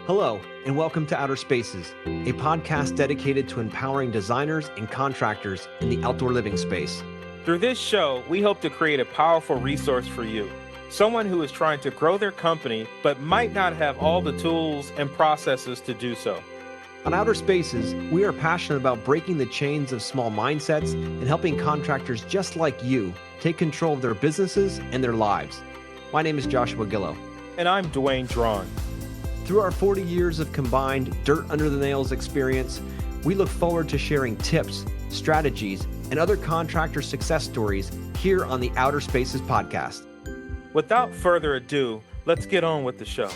Hello, and welcome to Outer Spaces, a podcast dedicated to empowering designers and contractors in the outdoor living space. Through this show, we hope to create a powerful resource for you, someone who is trying to grow their company but might not have all the tools and processes to do so. On Outer Spaces, we are passionate about breaking the chains of small mindsets and helping contractors just like you take control of their businesses and their lives. My name is Joshua Gillow. And I'm Dwayne Drawn. Through our 40 years of combined dirt under the nails experience, we look forward to sharing tips, strategies, and other contractor success stories here on the Outer Spaces podcast. Without further ado, let's get on with the show.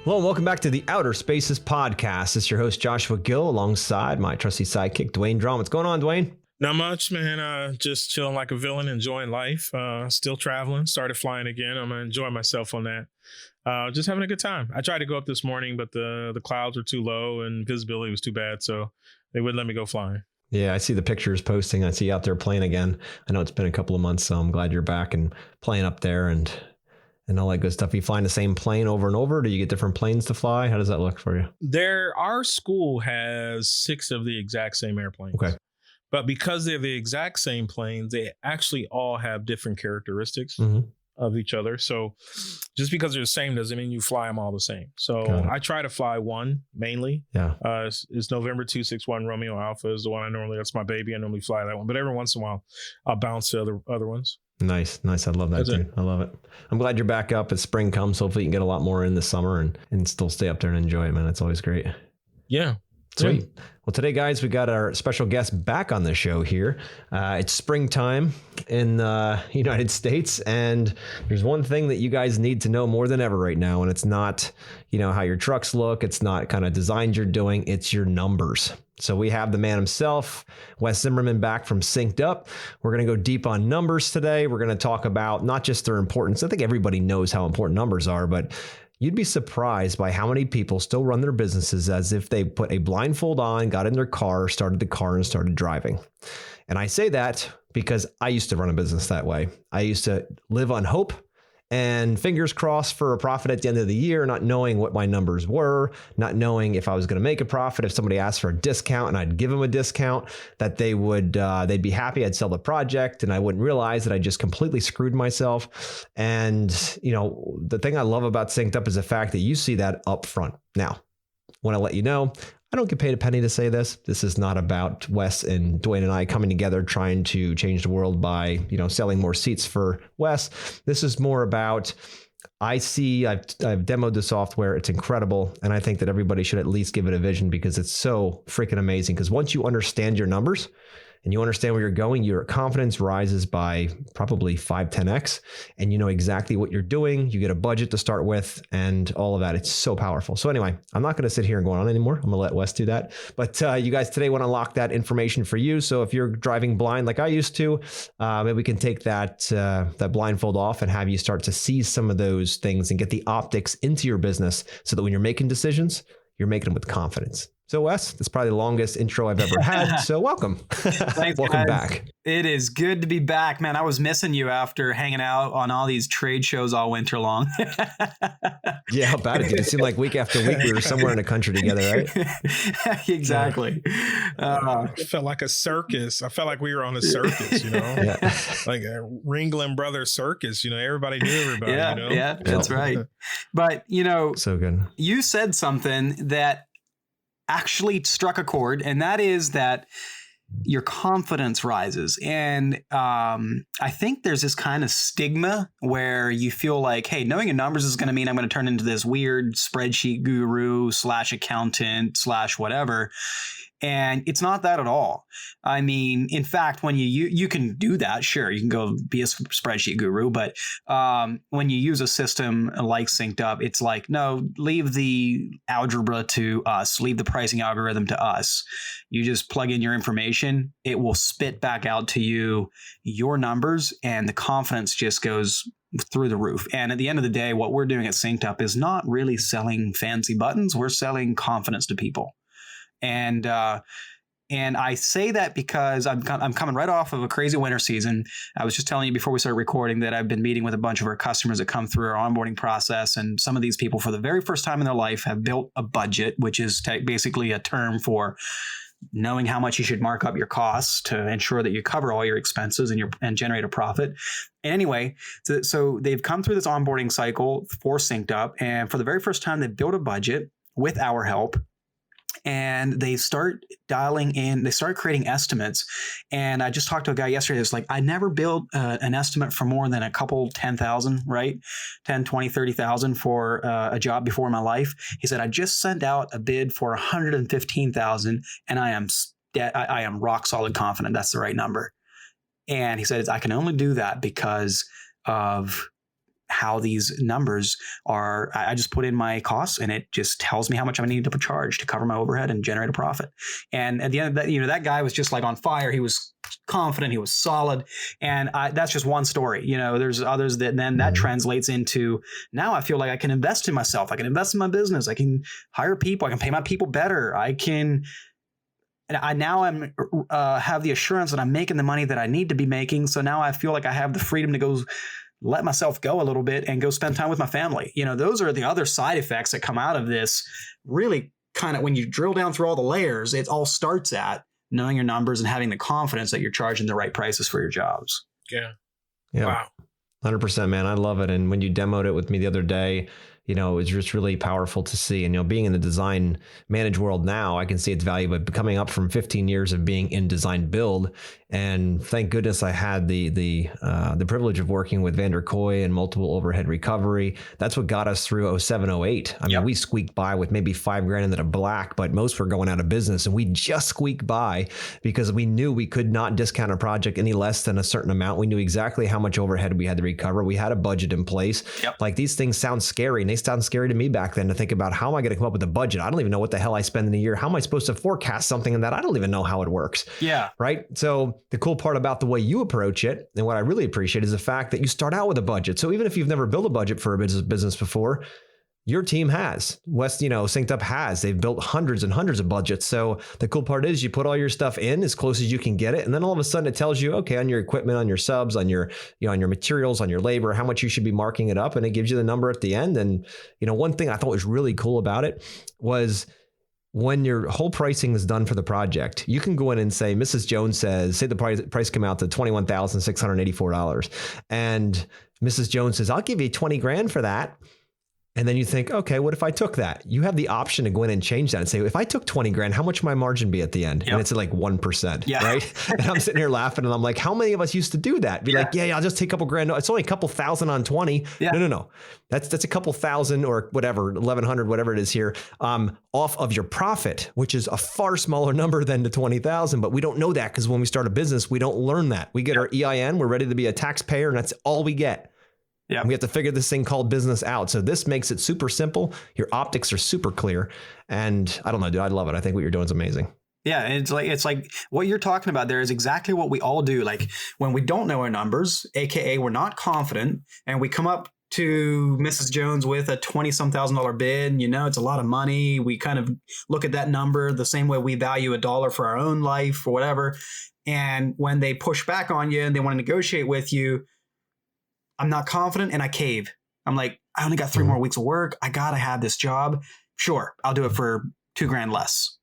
Hello and welcome back to the Outer Spaces podcast. It's your host, Joshua Gill, alongside my trusty sidekick, Dwayne Drawn. What's going on, Dwayne? Not much, man. Just chilling like a villain, enjoying life. Still traveling, started flying again. I'm enjoying myself on that. Just having a good time. I tried to go up this morning, but the clouds were too low and visibility was too bad, so they wouldn't let me go flying. Yeah, I see the pictures posting. I see you out there playing again. I know it's been a couple of months, so I'm glad you're back and playing up there and all that good stuff. Are you flying the same plane over and over? Do you get different planes to fly? How does that look for you? Our school has 6 of the exact same airplanes. Okay. But because they're the exact same planes, they actually all have different characteristics of each other. So just because they're the same doesn't mean you fly them all the same. So I try to fly one mainly. Yeah. It's November 261 Romeo Alpha is the one that's my baby. I normally fly that one. But every once in a while, I'll bounce to other ones. Nice. I love that, dude. I love it. I'm glad you're back up as spring comes. Hopefully you can get a lot more in this summer and still stay up there and enjoy it, man. That's always great. Yeah. Sweet. Yeah. Well, today, guys, we got our special guest back on the show here. It's springtime in the United States, and there's one thing that you guys need to know more than ever right now, and it's not, how your trucks look. It's not kind of designs you're doing. It's your numbers. So we have the man himself, Wes Zimmerman, back from Synced Up. We're going to go deep on numbers today. We're going to talk about not just their importance. I think everybody knows how important numbers are, but you'd be surprised by how many people still run their businesses as if they put a blindfold on, got in their car, started the car, and started driving. And I say that because I used to run a business that way. I used to live on hope and fingers crossed for a profit at the end of the year, not knowing what my numbers were, not knowing if I was going to make a profit. If somebody asked for a discount and I'd give them a discount, that they'd be happy. I'd sell the project and I wouldn't realize that I just completely screwed myself. And, the thing I love about Synced Up is the fact that you see that up front. Now, I want to let you know, I don't get paid a penny to say this. This is not about Wes and Dwayne and I coming together trying to change the world by, selling more seats for Wes. This is more about, I've demoed the software. It's incredible. And I think that everybody should at least give it a vision because it's so freaking amazing. Because once you understand your numbers and you understand where you're going, your confidence rises by probably 5-10x, and you know exactly what you're doing. You get a budget to start with and all of that. It's so powerful. So anyway, I'm not going to sit here and go on anymore. I'm going to let Wes do that. But you guys today want to unlock that information for you. So if you're driving blind like I used to, maybe we can take that blindfold off and have you start to see some of those things and get the optics into your business so that when you're making decisions, you're making them with confidence. So Wes, that's probably the longest intro I've ever had. So welcome. Thanks, welcome guys. back. It is good to be back, man. I was missing you after hanging out on all these trade shows all winter long. Yeah, how bad it seemed like week after week we were somewhere in the country together, right? Exactly. It felt like a circus. I felt like we were on a circus, Yeah. Like a Ringling Brothers circus. Everybody knew everybody. Yeah, that's right. But so good. You said something that actually struck a chord, and that is that your confidence rises. And I think there's this kind of stigma where you feel like, hey, knowing your numbers is going to mean I'm going to turn into this weird spreadsheet guru / accountant / whatever. And it's not that at all. I mean, in fact, when you can do that, sure, you can go be a spreadsheet guru, but when you use a system like Synced Up, it's like, no, leave the algebra to us, leave the pricing algorithm to us. You just plug in your information, it will spit back out to you your numbers, and the confidence just goes through the roof. And at the end of the day, what we're doing at Synced Up is not really selling fancy buttons. We're selling confidence to people. And And I say that because I'm coming right off of a crazy winter season. I was just telling you before we started recording that I've been meeting with a bunch of our customers that come through our onboarding process. And some of these people, for the very first time in their life, have built a budget, which is basically a term for knowing how much you should mark up your costs to ensure that you cover all your expenses and generate a profit. And anyway, so they've come through this onboarding cycle, 4 synced up, and for the very first time, they've built a budget with our help. And they start dialing in, they start creating estimates. And I just talked to a guy yesterday that's like, I never built an estimate for more than a couple 10,000, right? 10, 20, 30,000 for a job before in my life. He said, I just sent out a bid for 115,000 and I am rock solid confident that's the right number. And he said, I can only do that because of how these numbers are. I just put in my costs and it just tells me how much I need to charge to cover my overhead and generate a profit. And at the end of that, that guy was just like on fire. He was confident. He was solid. And that's just one story. There's others that then that translates into, now I feel like I can invest in myself. I can invest in my business. I can hire people. I can pay my people better. I now have the assurance that I'm making the money that I need to be making. So now I feel like I have the freedom to go let myself go a little bit and go spend time with my family. Those are the other side effects that come out of this. Really kind of when you drill down through all the layers, it all starts at knowing your numbers and having the confidence that you're charging the right prices for your jobs. Yeah. Wow. 100%, man. I love it. And when you demoed it with me the other day, it's just really powerful to see. And, being in the design manage world now, I can see its value, but coming up from 15 years of being in design build. And thank goodness I had the privilege of working with Vander Kooi and multiple overhead recovery. That's what got us through 07, 08. I mean, we squeaked by with maybe $5,000 into the black, but most were going out of business. And we just squeaked by because we knew we could not discount a project any less than a certain amount. We knew exactly how much overhead we had to recover. We had a budget in place. Like, these things sound scary, and they sound scary to me back then to think about, how am I going to come up with a budget? I don't even know what the hell I spend in a year. How am I supposed to forecast something in that? I don't even know how it works. Yeah. Right. So the cool part about the way you approach it, and what I really appreciate, is the fact that you start out with a budget. So even if you've never built a budget for a business before, your team has. West, Synced Up has. They've built hundreds and hundreds of budgets. So the cool part is you put all your stuff in as close as you can get it. And then all of a sudden it tells you, okay, on your equipment, on your subs, on your, on your materials, on your labor, how much you should be marking it up. And it gives you the number at the end. And, one thing I thought was really cool about it was, when your whole pricing is done for the project, you can go in and say, Mrs. Jones say the price came out to $21,684. And Mrs. Jones says, I'll give you $20,000 for that. And then you think, okay, what if I took that? You have the option to go in and change that and say, if I took $20,000, how much would my margin be at the end? And it's at like 1%, right? And I'm sitting here laughing and I'm like, how many of us used to do that? Be like, I'll just take a couple grand. No, it's only a couple thousand on 20. No. That's a couple thousand or whatever, 1,100, whatever it is here, off of your profit, which is a far smaller number than the 20,000. But we don't know that because when we start a business, we don't learn that. We get our EIN, we're ready to be a taxpayer, and that's all we get. Yeah, we have to figure this thing called business out. So this makes it super simple. Your optics are super clear. And I don't know, dude, I love it. I think what you're doing is amazing. Yeah, it's like what you're talking about there is exactly what we all do. Like when we don't know our numbers, AKA we're not confident, and we come up to Mrs. Jones with a $20,000 bid, it's a lot of money. We kind of look at that number the same way we value $1 for our own life or whatever. And when they push back on you and they want to negotiate with you, I'm not confident and I cave. I'm like, I only got 3 more weeks of work. I got to have this job. Sure, I'll do it for $2,000 less.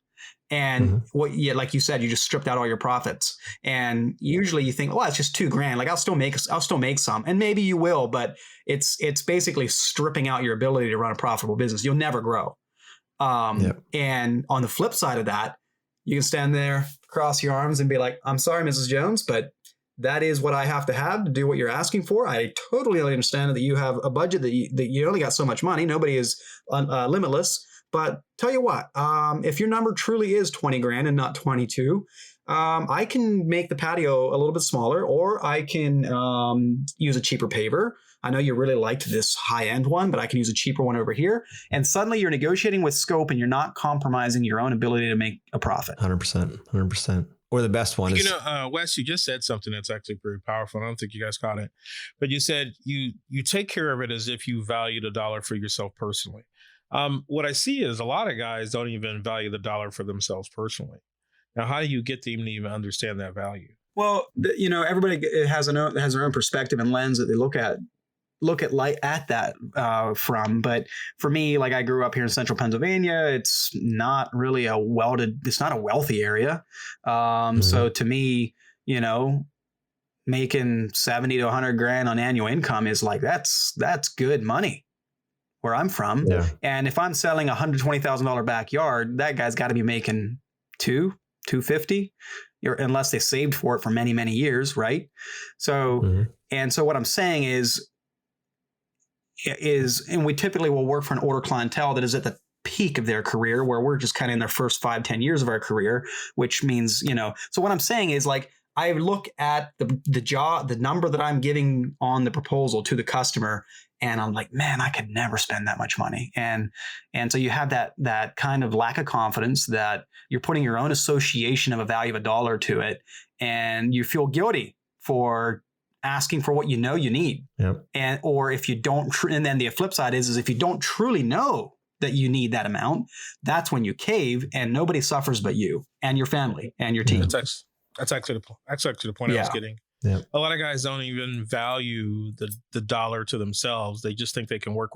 And like you said, you just stripped out all your profits. And usually you think, well, it's just $2,000. Like I'll still make some, and maybe you will, but it's basically stripping out your ability to run a profitable business. You'll never grow. And on the flip side of that, you can stand there, cross your arms and be like, I'm sorry, Mrs. Jones, but that is what I have to do what you're asking for. I totally understand that you have a budget that you only got so much money. Nobody is limitless. But tell you what, if your number truly is $20,000 and not 22, I can make the patio a little bit smaller, or I can use a cheaper paver. I know you really liked this high-end one, but I can use a cheaper one over here. And suddenly you're negotiating with scope and you're not compromising your own ability to make a profit. 100%. Or the best one is, Wes, you just said something that's actually pretty powerful. I don't think you guys caught it, but you said you take care of it as if you valued $1 for yourself personally. What I see is a lot of guys don't even value the dollar for themselves personally. Now, how do you get them to even understand that value? Well, everybody has their own perspective and lens that they look at that from. But for me, like, I grew up here in central Pennsylvania. It's not really it's not a wealthy area. So to me, making 70 to 100 grand on annual income is like, that's good money where I'm from. Yeah. And if I'm selling $120,000 backyard, that guy's got to be making $250, unless they saved for it for many, many years. Right. So, and so what I'm saying is, and we typically will work for an older clientele that is at the peak of their career, where we're just kind of in their first 5-10 years of our career, which means, so what I'm saying is, like, I look at the number that I'm giving on the proposal to the customer, and I'm like, man, I could never spend that much money. And so you have that kind of lack of confidence that you're putting your own association of a value of $1 to it, and you feel guilty for asking for what you need. Yep. Or if you don't, and then the flip side is if you don't truly know that you need that amount, that's when you cave, and nobody suffers but you and your family and your team. That's actually the point I was getting. Yeah. A lot of guys don't even value the dollar to themselves. They just think they can work.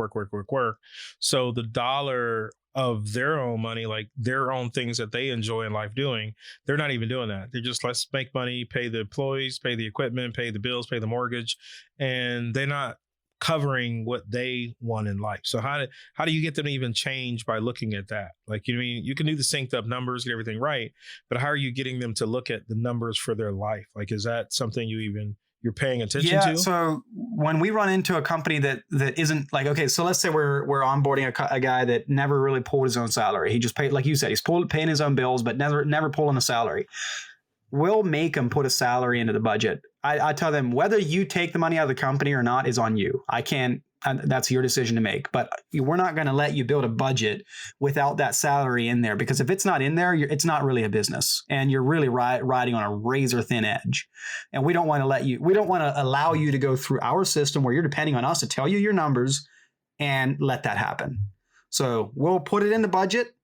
So the dollar of their own money, like their own things that they enjoy in life doing, they're not even doing that. They're just, let's make money, pay the employees, pay the equipment, pay the bills, pay the mortgage, and they're not covering what they want in life. So how do you get them to even change by looking at that? Like, you can do the synced up numbers, get everything right, but how are you getting them to look at the numbers for their life? Like, is that something you're paying attention to? So when we run into a company that isn't like, okay, so let's say we're onboarding a guy that never really pulled his own salary. He just paid, like you said, he's paying his own bills, but never pulling a salary. We'll make them put a salary into the budget. I tell them, whether you take the money out of the company or not is on you. I can't, that's your decision to make, but we're not going to let you build a budget without that salary in there, because if it's not in there, it's not really a business, and you're really riding on a razor thin edge. And we don't want to allow you to go through our system where you're depending on us to tell you your numbers and let that happen. So we'll put it in the budget.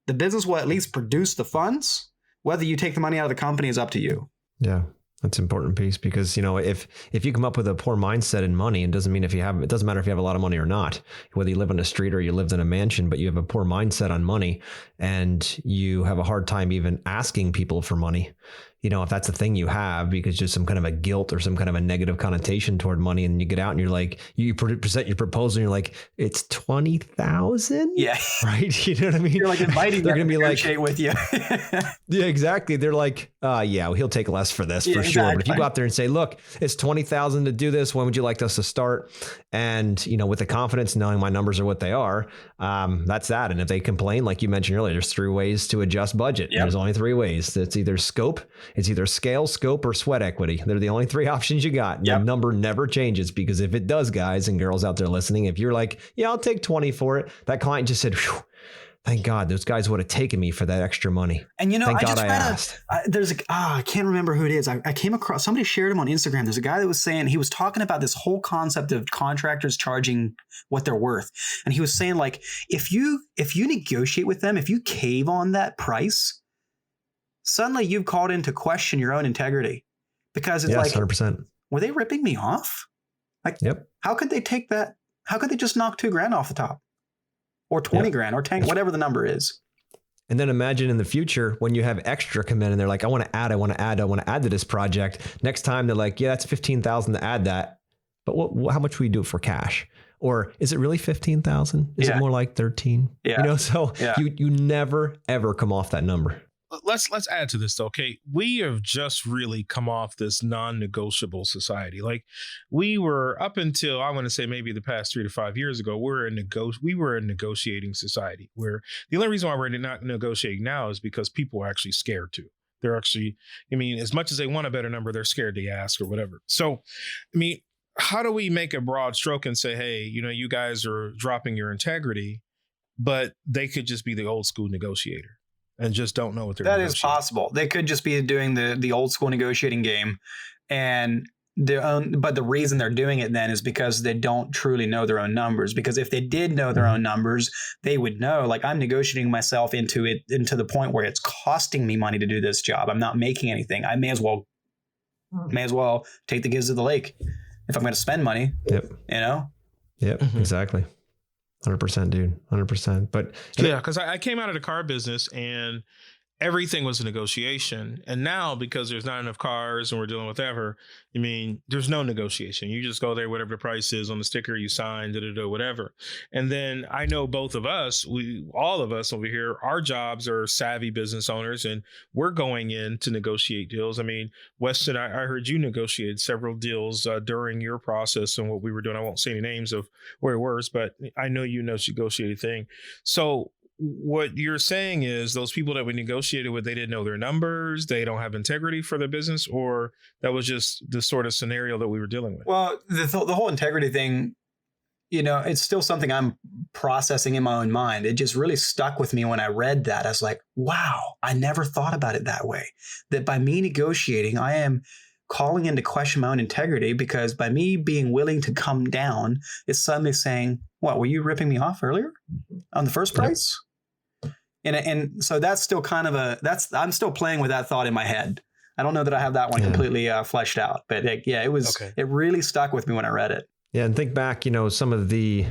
The business will at least produce the funds. Whether you take the money out of the company is up to you. Yeah. That's an important piece, because, if you come up with a poor mindset in money, it doesn't matter if you have a lot of money or not, whether you live on the street or you lived in a mansion, but you have a poor mindset on money and you have a hard time even asking people for money. If that's a thing you have, because just some kind of a guilt or some kind of a negative connotation toward money, and you get out and you're like, you present your proposal and you're like, it's 20,000. Yeah. Right. You know what I mean? You're like inviting them to negotiate with you. Yeah, exactly. They're like, well, he'll take less for this for sure. But if you go out there and say, look, it's 20,000 to do this, when would you like us to start? And, with the confidence, knowing my numbers are what they are, that's that. And if they complain, like you mentioned earlier, there's 3 ways to adjust budget. Yep. There's only 3 ways. It's either scope, it's either scale, scope, or sweat equity. They're the only 3 options you got. Yep. The number never changes, because if it does, guys and girls out there listening, if you're like, yeah, I'll take 20 for it, that client just said, thank God those guys would have taken me for that extra money. And thank God I asked. I can't remember who it is. I came across, somebody shared him on Instagram. There's a guy that was saying, he was talking about this whole concept of contractors charging what they're worth. And he was saying, like, if you negotiate with them, if you cave on that price, suddenly you've called into question your own integrity, because it's 100%. Were they ripping me off? Like, yep. How could they take that? How could they just knock $2,000 off the top, or 20 grand, or 10, whatever the number is? And then imagine in the future when you have extra come in and they're like, I want to add to this project. Next time they're like, yeah, that's 15,000 to add that. But how much will you do it for cash? Or is it really 15,000? Is it more like 13? Yeah. So you never ever come off that number. Let's add to this though. Okay, we have just really come off this non-negotiable society. Like, we were, up until, I want to say maybe the past 3 to 5 years ago, we were a negotiating society, where the only reason why we're not negotiating now is because people are actually scared to. They're actually, as much as they want a better number, they're scared to ask or whatever. So, how do we make a broad stroke and say, hey, you guys are dropping your integrity, but they could just be the old school negotiator and just don't know what they're negotiating? That is possible. They could just be doing the old school negotiating game. And their own, but the reason they're doing it then is because they don't truly know their own numbers. Because if they did know their own numbers, they would know, like, I'm negotiating myself into the point where it's costing me money to do this job. I'm not making anything. I may as well take the kids to the lake if I'm going to spend money. Yep. You know? Yep. Exactly. 100%, dude. 100%. But yeah, because I came out of the car business and everything was a negotiation. And now, because there's not enough cars and we're dealing with there's no negotiation. You just go there, whatever the price is on the sticker, you sign, whatever. And then I know both of us, all of us over here, our jobs are savvy business owners, and we're going in to negotiate deals. I mean, Weston, I heard you negotiated several deals during your process and what we were doing. I won't say any names of where it was, but I know you negotiated thing. So what you're saying is those people that we negotiated with, they didn't know their numbers, they don't have integrity for their business, or that was just the sort of scenario that we were dealing with? Well, the whole integrity thing, it's still something I'm processing in my own mind. It just really stuck with me when I read that. I was like, wow, I never thought about it that way. That by me negotiating, I am calling into question my own integrity, because by me being willing to come down, it's suddenly saying, what, were you ripping me off earlier on the first price? And so that's still kind of I'm still playing with that thought in my head. I don't know that I have that one completely fleshed out, but it really stuck with me when I read it. Yeah. And think back, some of the,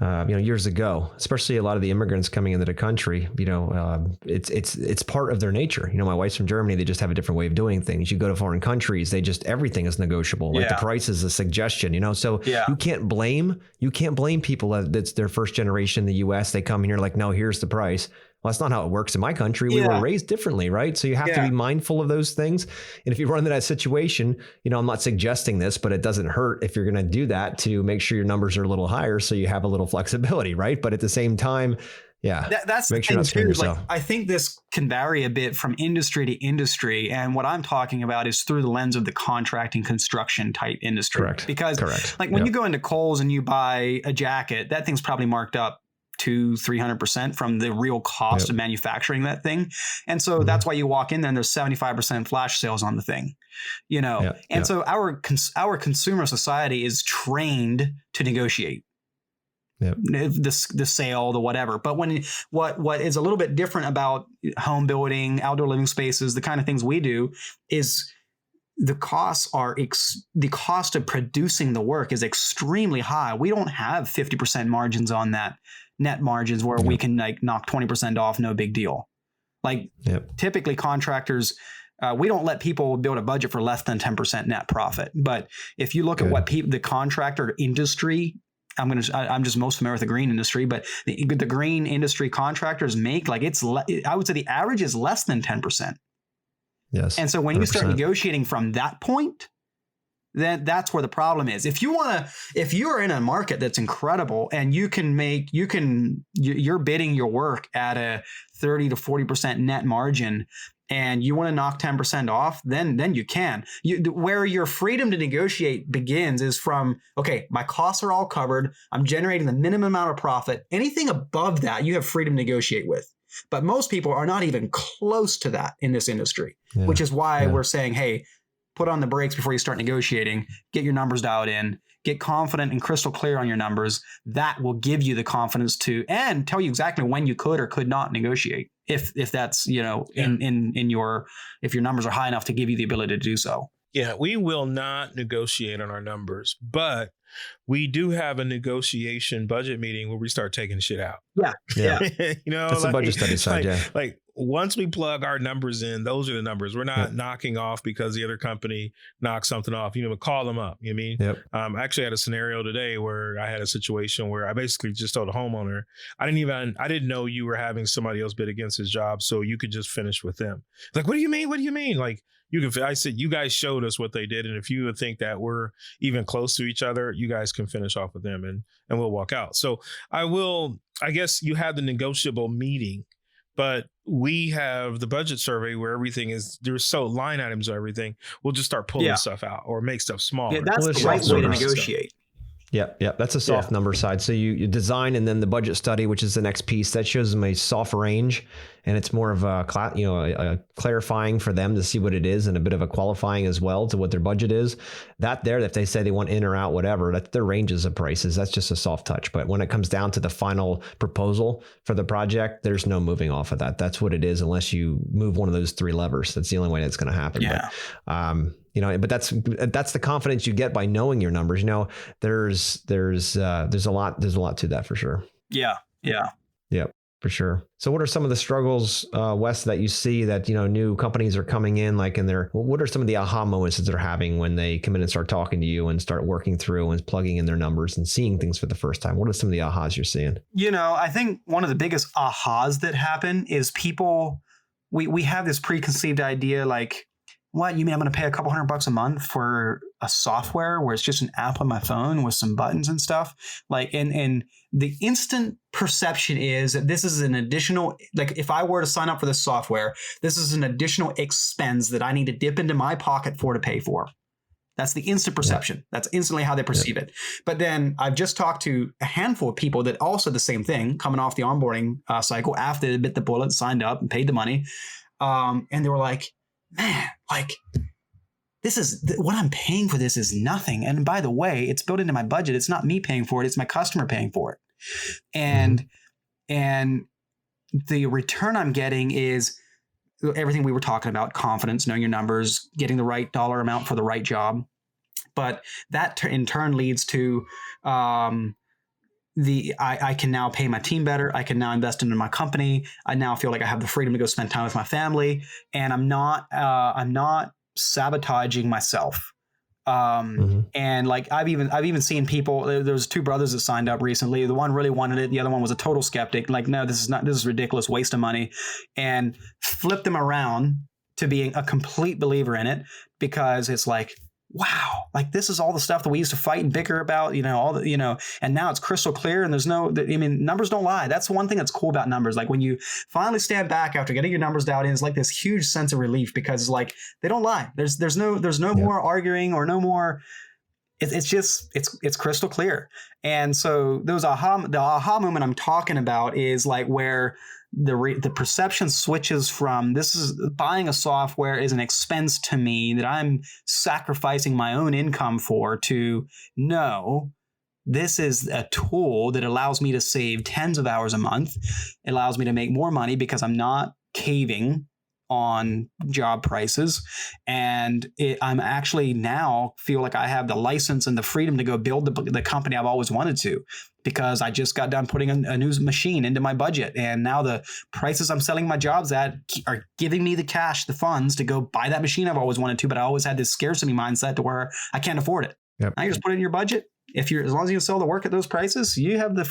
years ago, especially a lot of the immigrants coming into the country, it's part of their nature. My wife's from Germany. They just have a different way of doing things. You go to foreign countries, everything is negotiable. Like the price is a suggestion, so you can't blame people that's their first generation in the US. They come here like, no, here's the price. Well, that's not how it works in my country. We were raised differently, right? So you have to be mindful of those things. And if you run into that situation, I'm not suggesting this, but it doesn't hurt if you're going to do that to make sure your numbers are a little higher so you have a little flexibility, right? But at the same time, that's make sure the not thing too. yourself. I think this can vary a bit from industry to industry. And what I'm talking about is through the lens of the contracting construction type industry. Correct. Because when you go into Kohl's and you buy a jacket, that thing's probably marked up 200-300% from the real cost of manufacturing that thing. And so that's why you walk in there and there's 75% flash sales on the thing, So our consumer society is trained to negotiate. The sale, the whatever. But what is a little bit different about home building, outdoor living spaces, the kind of things we do, is the costs are the cost of producing the work is extremely high. We don't have 50% margins on that, net margins where we can knock 20% off, no big deal. Typically contractors, we don't let people build a budget for less than 10% net profit. But if you look at what the contractor industry, I'm just most familiar with the green industry, but the green industry contractors make, I would say the average is less than 10%. Yes. And so when 100%. You start negotiating from that point, then that's where the problem is. If you're in a market that's incredible and you're bidding your work at a 30 to 40% net margin, and you want to knock 10% off, then you can. Where your freedom to negotiate begins is from, okay, my costs are all covered. I'm generating the minimum amount of profit. Anything above that, you have freedom to negotiate with. But most people are not even close to that in this industry, which is why we're saying, hey, put on the brakes before you start negotiating, get your numbers dialed in, get confident and crystal clear on your numbers. That will give you the confidence to, and tell you exactly when you could or could not negotiate. If that's, if your numbers are high enough to give you the ability to do so. Yeah, we will not negotiate on our numbers, but we do have a negotiation budget meeting where we start taking shit out. Yeah. That's a budget study side. Once we plug our numbers in, those are the numbers. We're not knocking off because the other company knocked something off. But call them up. You know what I mean? Yep. I actually had a scenario today where I had a situation where I basically just told a homeowner, I didn't know you were having somebody else bid against his job, so you could just finish with them. Like, what do you mean? What do you mean? I said, you guys showed us what they did. And if you would think that we're even close to each other, you guys can finish off with them and we'll walk out. So I guess you had the negotiable meeting, but we have the budget survey where everything is, there's line items of everything. We'll just start pulling stuff out or make stuff smaller. Yeah, that's the right way to negotiate. Yep. That's a soft number side. So you design, and then the budget study, which is the next piece, that shows them a soft range, and it's more of a clarifying for them to see what it is, and a bit of a qualifying as well to what their budget is. That there, if they say they want in or out, whatever, that's their ranges of prices. That's just a soft touch. But when it comes down to the final proposal for the project, there's no moving off of that. That's what it is, unless you move one of those three levers. That's the only way that's going to happen. Yeah. But, but that's the confidence you get by knowing your numbers. There's a lot to that for sure. Yeah. Yep, for sure. So what are some of the struggles, Wes, that you see that, new companies are coming in, like what are some of the aha moments that they're having when they come in and start talking to you and start working through and plugging in their numbers and seeing things for the first time? What are some of the ahas you're seeing? I think one of the biggest ahas that happen is people, we have this preconceived idea, like, what, you mean I'm going to pay a couple $100 a month for a software where it's just an app on my phone with some buttons and stuff? Like, and the instant perception is that this is an additional, like, if I were to sign up for this software, this is an additional expense that I need to dip into my pocket to pay for. That's the instant perception. Yeah. That's instantly how they perceive it. But then I've just talked to a handful of people that also the same thing, coming off the onboarding cycle after they bit the bullet, signed up and paid the money. And they were like, man, like, this is what I'm paying for. This is nothing. And by the way, it's built into my budget. It's not me paying for it. It's my customer paying for it. And the return I'm getting is everything we were talking about: confidence, knowing your numbers, getting the right dollar amount for the right job. But that in turn leads to I can now pay my team better. I can now invest into my company. I now feel like I have the freedom to go spend time with my family, and I'm not sabotaging myself. And like I've even seen people. There's two brothers that signed up recently. The one really wanted it. The other one was a total skeptic. Like, no, this is ridiculous, waste of money, and flipped them around to being a complete believer in it, because it's like, wow, like this is all the stuff that we used to fight and bicker about, and now it's crystal clear, and there's numbers don't lie. That's one thing that's cool about numbers. Like when you finally stand back after getting your numbers down, it's like this huge sense of relief, because it's like, they don't lie. There's no more arguing or no more. It's crystal clear. And so the aha moment I'm talking about is like where the perception switches from, this is buying a software is an expense to me that I'm sacrificing my own income for, to no, this is a tool that allows me to save tens of hours a month. It allows me to make more money because I'm not caving on job prices. And I'm actually now feel like I have the license and the freedom to go build the company I've always wanted to, because I just got done putting a new machine into my budget. And now the prices I'm selling my jobs at are giving me the cash, the funds to go buy that machine I've always wanted to, but I always had this scarcity mindset to where I can't afford it. Yep. I just put it in your budget. As long as you sell the work at those prices, you have the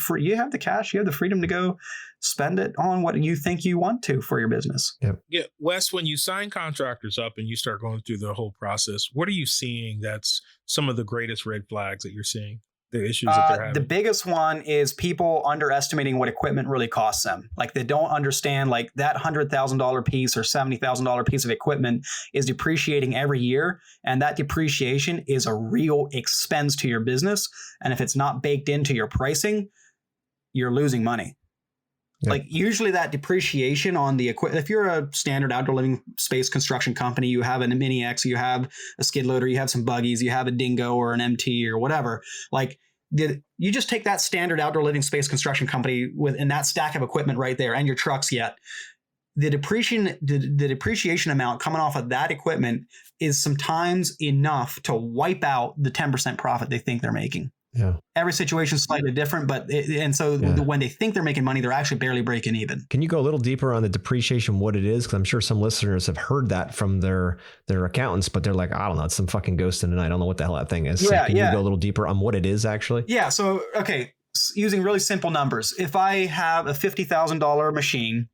cash, you have the freedom to go spend it on what you think you want to for your business. Yep. Yeah, Wes, when you sign contractors up and you start going through the whole process, what are you seeing that's some of the greatest red flags that you're seeing? The issues that they're having? The biggest one is people underestimating what equipment really costs them. Like they don't understand, like that $100,000 piece or $70,000 piece of equipment is depreciating every year. And that depreciation is a real expense to your business. And if it's not baked into your pricing, you're losing money. Yep. Like usually that depreciation on the equipment, if you're a standard outdoor living space construction company, you have a Mini X, you have a skid loader, you have some buggies, you have a Dingo or an MT or whatever. Like you just take that standard outdoor living space construction company in that stack of equipment right there, and your trucks yet. The depreciation amount coming off of that equipment is sometimes enough to wipe out the 10% profit they think they're making. Yeah. Every situation is slightly different, when they think they're making money, they're actually barely breaking even. Can you go a little deeper on the depreciation, what it is? Because I'm sure some listeners have heard that from their accountants, but they're like, I don't know, it's some fucking ghost in the night. I don't know what the hell that thing is. Yeah, so can you go a little deeper on what it is actually? Yeah. So, okay, using really simple numbers. If I have a $50,000 machine,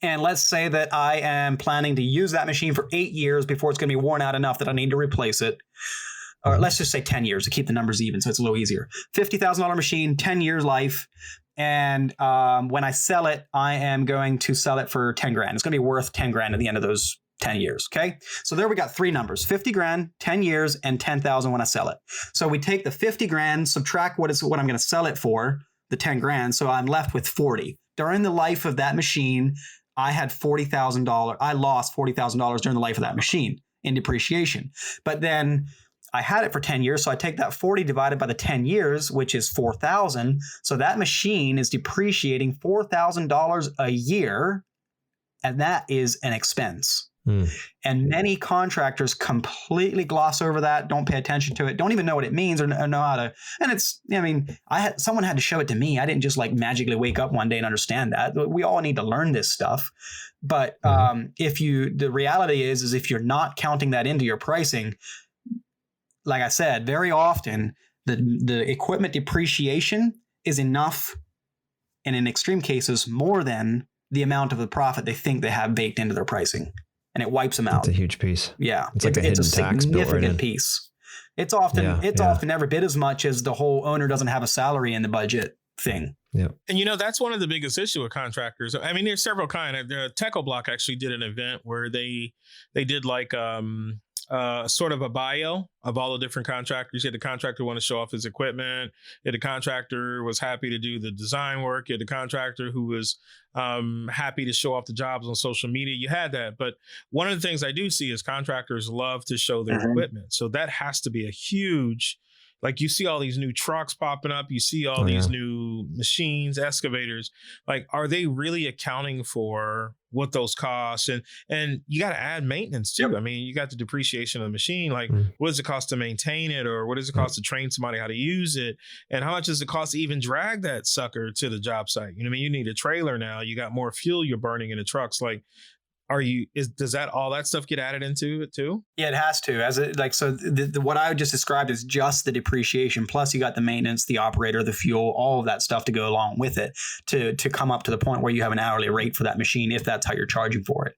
and let's say that I am planning to use that machine for 8 years before it's going to be worn out enough that I need to replace it. Or let's just say 10 years to keep the numbers even, so it's a little easier. $50,000 machine, 10 years life. And when I sell it, I am going to sell it for 10 grand. It's going to be worth 10 grand at the end of those 10 years. Okay. So there we got three numbers, 50 grand, 10 years, and 10,000 when I sell it. So we take the 50 grand, subtract what I'm going to sell it for, the 10 grand. So I'm left with 40. During the life of that machine, I had $40,000. I lost $40,000 during the life of that machine in depreciation. But then I had it for 10 years. So I take that 40 divided by the 10 years, which is 4,000. So that machine is depreciating $4,000 a year. And that is an expense. And many contractors completely gloss over that, don't pay attention to it, don't even know what it means or know how to. And it's, I mean, someone had to show it to me. I didn't just like magically wake up one day and understand that. We all need to learn this stuff. But the reality is if you're not counting that into your pricing, like I said, very often the equipment depreciation is enough, and in extreme cases, more than the amount of the profit they think they have baked into their pricing. And it wipes them out. It's a huge piece. Yeah. It's like it's a significant piece. It's often every bit as much as the whole owner doesn't have a salary in the budget thing. Yeah. And that's one of the biggest issue with contractors. I mean, there's several kind. Techo Block actually did an event where they did like sort of a bio of all the different contractors. You had the contractor want to show off his equipment. You had the contractor was happy to do the design work. You had the contractor who was happy to show off the jobs on social media. You had that. But one of the things I do see is contractors love to show their equipment. So that has to be a huge, like you see all these new trucks popping up. You see all these new machines, excavators. Like, are they really accounting for what those costs? And you got to add maintenance too. I mean, you got the depreciation of the machine. Like, what does it cost to maintain it? Or what does it cost to train somebody how to use it? And how much does it cost to even drag that sucker to the job site? You know what I mean? You need a trailer now. You got more fuel you're burning in the trucks. Like, does that all that stuff get added into it too? Yeah, it has to. What I just described is just the depreciation. Plus you got the maintenance, the operator, the fuel, all of that stuff to go along with it to come up to the point where you have an hourly rate for that machine, if that's how you're charging for it.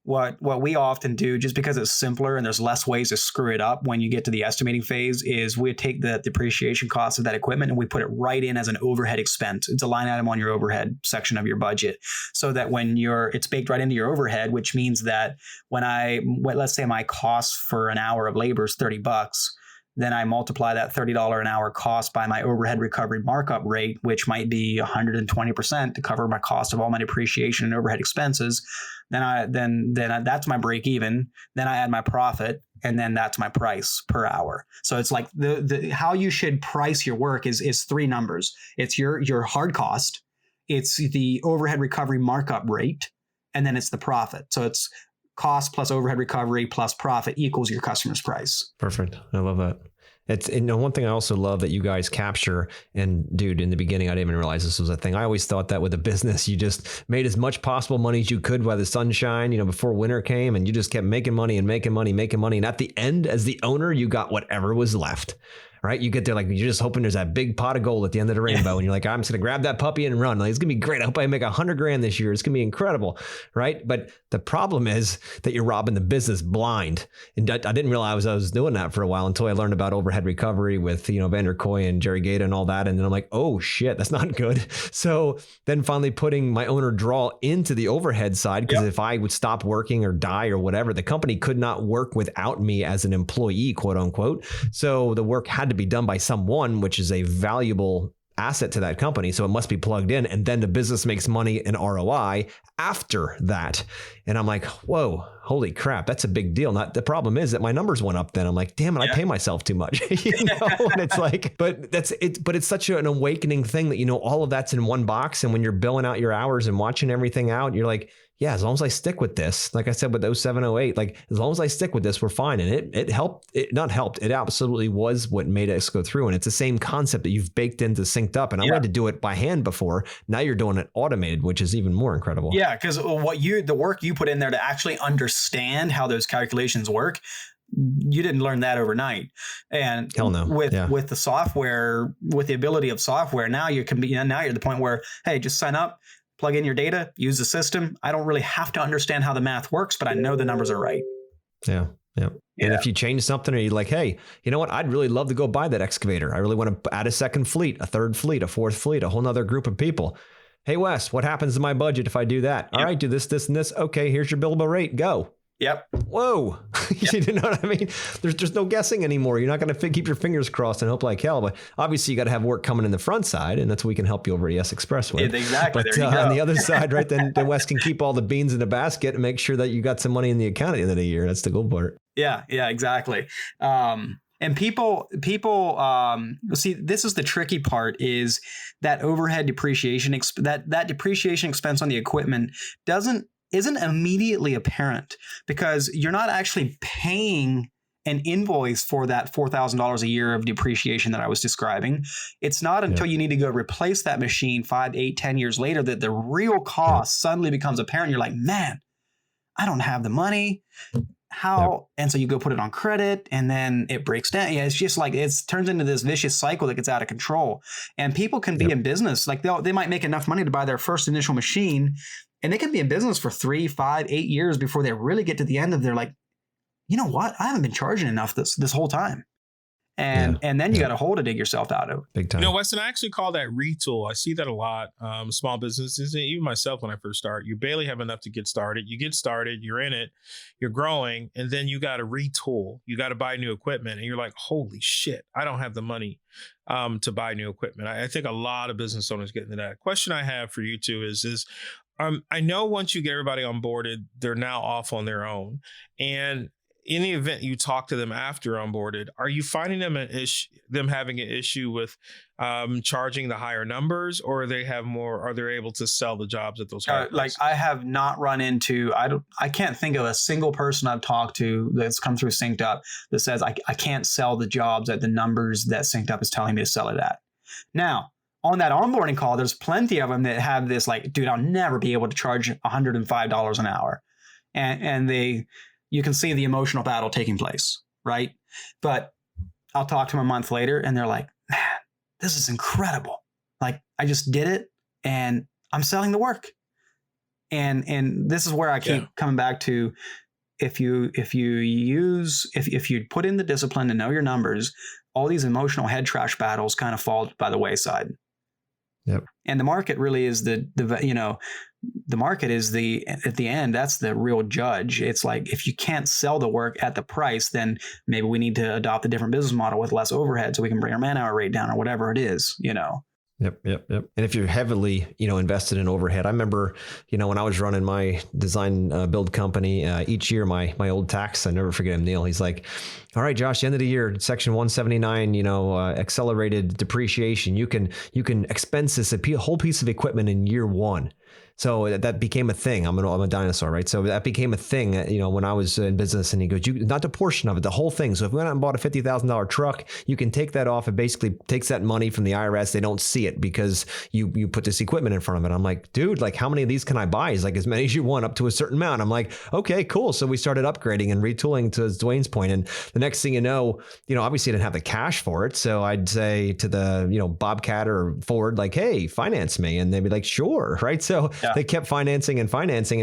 What we often do, just because it's simpler and there's less ways to screw it up when you get to the estimating phase, is we take the depreciation cost of that equipment and we put it right in as an overhead expense. It's a line item on your overhead section of your budget, so that when it's baked right into your overhead, which means that let's say my cost for an hour of labor is $30, then I multiply that $30 an hour cost by my overhead recovery markup rate, which might be 120% to cover my cost of all my depreciation and overhead expenses. Then that's my break even. Then I add my profit, and then that's my price per hour. So it's like the how you should price your work is three numbers. It's your hard cost, it's the overhead recovery markup rate, and then it's the profit. So it's cost plus overhead recovery plus profit equals your customer's price. Perfect. I love that. It's one thing I also love that you guys capture. And dude, in the beginning, I didn't even realize this was a thing. I always thought that with a business, you just made as much possible money as you could while the sunshine, before winter came, and you just kept making money and making money, making money. And at the end, as the owner, you got whatever was left. Right? You get there like you're just hoping there's that big pot of gold at the end of the rainbow. And you're like, I'm just going to grab that puppy and run. Like, it's going to be great. I hope I make $100,000 this year. It's going to be incredible. Right? But the problem is that you're robbing the business blind. And I didn't realize I was doing that for a while until I learned about overhead recovery with, Vander Koy and Jerry Gata and all that. And then I'm like, oh shit, that's not good. So then finally putting my owner draw into the overhead side, because if I would stop working or die or whatever, the company could not work without me as an employee, quote unquote. So the work had to be done by someone, which is a valuable asset to that company. So it must be plugged in. And then the business makes money and ROI after that. And I'm like, whoa, holy crap, that's a big deal. The problem is that my numbers went up then. I'm like, damn it, I pay myself too much. And it's like, but it's such an awakening thing that, all of that's in one box. And when you're billing out your hours and watching everything out, you're like, yeah, as long as I stick with this, like I said with 0708, like as long as I stick with this, we're fine. And it helped. It absolutely was what made us go through. And it's the same concept that you've baked into synced up. And I had to do it by hand before. Now you're doing it automated, which is even more incredible. Yeah, because the work you put in there to actually understand how those calculations work, you didn't learn that overnight. And hell no. With the software, with the ability of software, now you're at the point where, hey, just sign up, plug in your data, use the system. I don't really have to understand how the math works, but I know the numbers are right. Yeah. And if you change something, or you're like, hey, you know what? I'd really love to go buy that excavator. I really want to add a second fleet, a third fleet, a fourth fleet, a whole nother group of people. Hey, Wes, what happens to my budget if I do that? All right, do this, this, and this. Okay, here's your billable rate. Go. Yep. Whoa. You know what I mean? There's no guessing anymore. You're not going to keep your fingers crossed and hope like hell. But obviously, you got to have work coming in the front side, and that's what we can help you over at Yes Express with. Yeah, exactly. But there you go. on the other side, right, then Wes can keep all the beans in a basket and make sure that you got some money in the account at the end of the year. That's the cool part. Yeah, exactly. And people, see, this is the tricky part: is that overhead depreciation, that depreciation expense on the equipment isn't immediately apparent, because you're not actually paying an invoice for that $4,000 a year of depreciation that I was describing. It's not until you need to go replace that machine 5, 8, 10 years later that the real cost suddenly becomes apparent. You're like, man, I don't have the money. How? And so you go put it on credit, and then it breaks down. Yeah, it's just like it turns into this vicious cycle that gets out of control. And people can be in business, like they might make enough money to buy their first initial machine, and they can be in business for 3, 5, 8 years before they really get to the end of their, like, you know what? I haven't been charging enough this whole time. And then you got a hole to dig yourself out of. Big time. You know, Weston, I actually call that retool. I see that a lot. Small businesses, even myself, when I first start, you barely have enough to get started. You get started, you're in it, you're growing, and then you got to retool. You got to buy new equipment, and you're like, holy shit, I don't have the money to buy new equipment. I think a lot of business owners get into that. Question I have for you two is I know once you get everybody onboarded, they're now off on their own. And in the event you talk to them after onboarded, are you finding them having an issue with charging the higher numbers, or are they able to sell the jobs at those higher like I have not run into, I can't think of a single person I've talked to that's come through Synced Up that says I can't sell the jobs at the numbers that Synced Up is telling me to sell it at. Now, on that onboarding call, there's plenty of them that have this like, dude, I'll never be able to charge $105 an hour. And you can see the emotional battle taking place, right? But I'll talk to them a month later, and they're like, man, this is incredible. Like, I just did it, and I'm selling the work. And this is where I keep coming back to, if you put in the discipline to know your numbers, all these emotional head trash battles kind of fall by the wayside. Yep. And the market really is the market is at the end, that's the real judge. It's like, if you can't sell the work at the price, then maybe we need to adopt a different business model with less overhead so we can bring our man hour rate down, or whatever it is, Yep. And if you're heavily, invested in overhead, I remember, when I was running my design build company, each year, my old tax, I never forget him, Neil. He's like, all right, Josh, the end of the year, section 179, accelerated depreciation. You can expense this a whole piece of equipment in year one. So that became a thing. I'm a dinosaur, right? So that became a thing, when I was in business. And he goes, not a portion of it, the whole thing. So if we went out and bought a $50,000 truck, you can take that off. It basically takes that money from the IRS. They don't see it because you put this equipment in front of it. I'm like, dude, like, how many of these can I buy? He's like, as many as you want, up to a certain amount. I'm like, okay, cool. So we started upgrading and retooling, to Dwayne's point. And the next thing you know, obviously I didn't have the cash for it. So I'd say to the, Bobcat or Ford, like, hey, finance me. And they'd be like, sure. Right. So they kept financing. And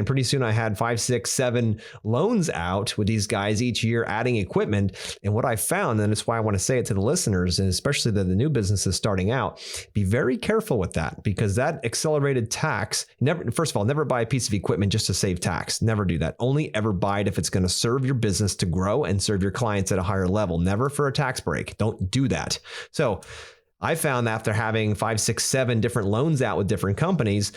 pretty soon I had 5, 6, 7 loans out with these guys each year, adding equipment. And what I found, and it's why I want to say it to the listeners, and especially the new businesses starting out, be very careful with that, because that accelerated tax, first of all, never buy a piece of equipment just to save tax. Never do that. Only ever buy it if it's going to serve your business to grow and serve your clients at a higher level. Never for a tax break. Don't do that. So I found after having 5, 6, 7 different loans out with different companies,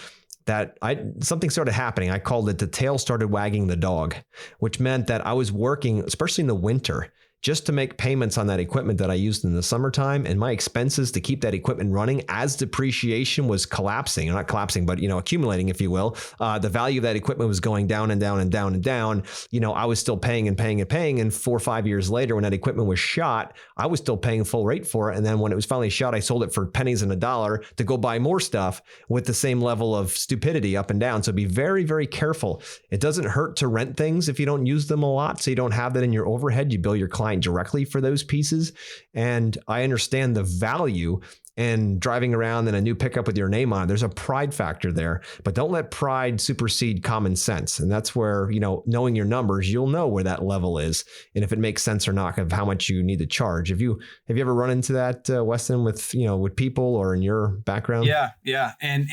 that something started happening. I called it the tail started wagging the dog, which meant that I was working, especially in the winter, just to make payments on that equipment that I used in the summertime, and my expenses to keep that equipment running as depreciation was collapsing, or not collapsing, but, accumulating, if you will. The value of that equipment was going down and down and down and down. I was still paying and paying and paying. And 4 or 5 years later, when that equipment was shot, I was still paying full rate for it. And then when it was finally shot, I sold it for pennies and a dollar to go buy more stuff with the same level of stupidity up and down. So be very, very careful. It doesn't hurt to rent things if you don't use them a lot, so you don't have that in your overhead. You bill your client directly for those pieces. And I understand the value and driving around in a new pickup with your name on it. There's a pride factor there, but don't let pride supersede common sense. And that's where, knowing your numbers, you'll know where that level is and if it makes sense or not of how much you need to charge. Have you ever run into that, Weston, with people or in your background? Yeah. And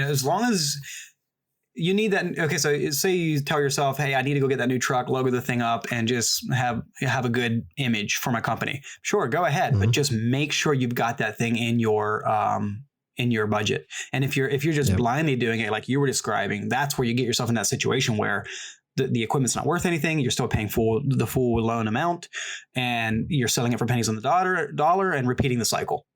as long as you need that. Okay. So say you tell yourself, hey, I need to go get that new truck, logo the thing up and just have a good image for my company. Sure. Go ahead. But just make sure you've got that thing in your budget. And if you're just blindly doing it, like you were describing, that's where you get yourself in that situation where the equipment's not worth anything. You're still paying the full loan amount and you're selling it for pennies on the dollar and repeating the cycle.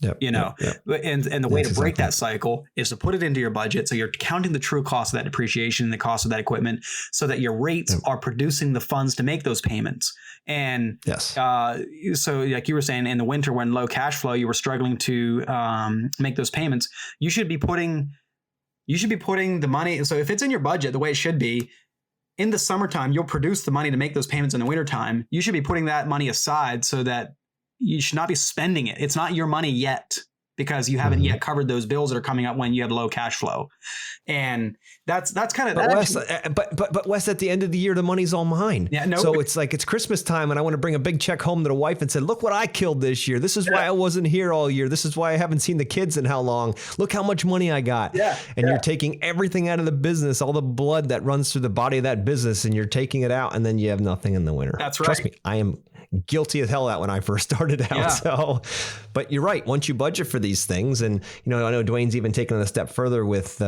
And the way to break that cycle is to put it into your budget. So you're counting the true cost of that depreciation and the cost of that equipment so that your rates are producing the funds to make those payments. And so like you were saying, in the winter when low cash flow, you were struggling to make those payments. You should be putting the money. So if it's in your budget, the way it should be, in the summertime, you'll produce the money to make those payments in the wintertime. You should be putting that money aside so that you should not be spending it. It's not your money yet because you haven't yet covered those bills that are coming up when you have low cash flow. And that's kind of but Wes, at the end of the year, the money's all mine. So it's like it's Christmas time and I want to bring a big check home to the wife and say, look what I killed this year. This is why I wasn't here all year. This is why I haven't seen the kids in how long. Look how much money I got. You're taking everything out of the business, all the blood that runs through the body of that business, and you're taking it out, and then you have nothing in the winter. That's right. Trust me, I am guilty as hell of that when I first started out. So, but you're right. Once you budget for these things, and I know Dwayne's even taken it a step further with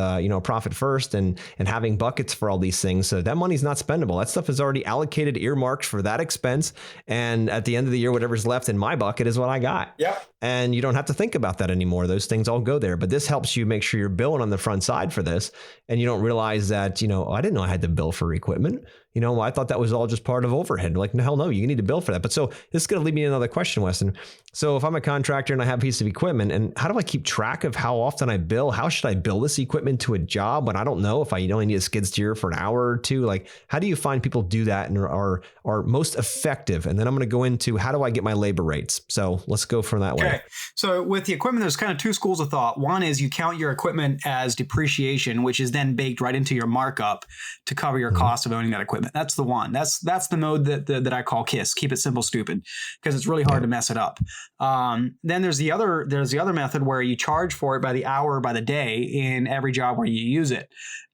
profit first and having buckets for all these things. So that money's not spendable. That stuff is already allocated, earmarked for that expense. And at the end of the year, whatever's left in my bucket is what I got. And you don't have to think about that anymore. Those things all go there. But this helps you make sure you're billing on the front side for this. And you don't realize that, I didn't know I had to bill for equipment. I thought that was all just part of overhead. Like, no, hell no, you need to bill for that. But so this is going to lead me to another question, Weston. So if I'm a contractor and I have a piece of equipment, and how do I keep track of how often I bill? How should I bill this equipment to a job when I don't know if I only need a skid steer for an hour or two? Like, how do you find people do that and are most effective? And then I'm going to go into how do I get my labor rates? So let's go from that way. So with the equipment, there's kind of two schools of thought. One is you count your equipment as depreciation, which is then baked right into your markup to cover your cost of owning that equipment. That's the one. That's the mode that I call KISS. Keep it simple, stupid, because it's really hard to mess it up. Then there's the other method where you charge for it by the hour or by the day in every job where you use it.